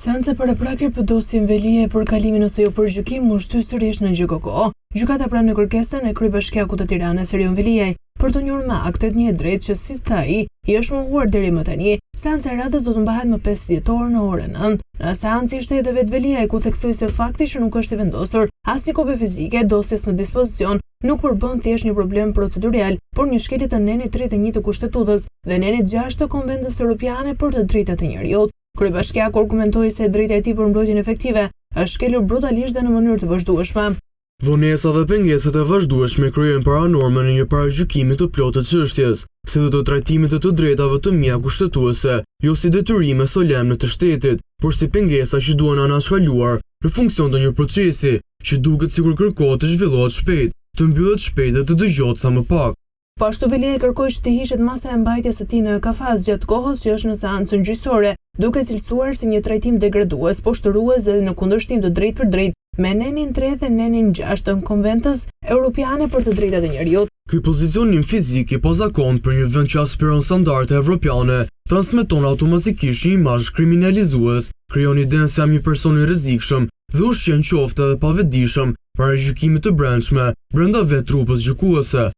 Seanca paraprakje për dosjen Velia për kalimin ose jo për gjykim u shty sërish në GJKO. Gjykata pranë në kërkesën e Kryebashkiakut të Tiranës Erion Veliaj për të njohur me aktet një drejt që si tha ai, i është mohuar deri më tani. Seanca e radhës do të mbahet më 5 dhjetor në orën 9. Në seancë ishte edhe vetë Veliaj ku theksoi se fakti që nuk është i vendosur asnjë kopje fizike dosjes në dispozicion nuk përbën thjesht një problem procedurial, por një shkelje të nenit 31 të Kushtetutës dhe nenit 6 të Konventës Europiane për të drejtat e njerëzit. Kryebashkiaku argumentoi se drejta e tij për mbrojtjen efektive është shkelur brutalisht dhe në mënyrë të vazhdueshme. Vonesa dhe pengesat e vazhdueshme krijojnë paranorme në një paragjykimi të plotë të çështjes, si dhe të trajtimit të drejtave të mia kushtetuese, jo si detyrime solemne të shtetit, por si pengesa që duhen anashkaluar në funksion të një procesi që duket sikur kërkohet të zhvillohet shpejt, të mbyllet shpejt dhe të dëgjohet sa më pak. Po ashtu Veliaj kërkoi që të hiqet masa e mbajtjes së tij në kafaz gjatë kohës që është në seancën gjyqësore, duke cilësuar si një trajtim degradues, poshtërues dhe në kundërshtim të drejtë për drejtë me nenin 3 dhe nenin 6 të Konventës Europiane për të drejtat e njerëzit. Ky pozicionim fizik i pozakontë për një vend që aspiron standarde evropiane transmeton automatikisht një imazh kriminalizues, krijon idenë se jam një person i rrezikshëm dhe ushqen qoftë edhe pavetëdijshëm para gjykimit të brendshme brenda vetë trupës gjykuese.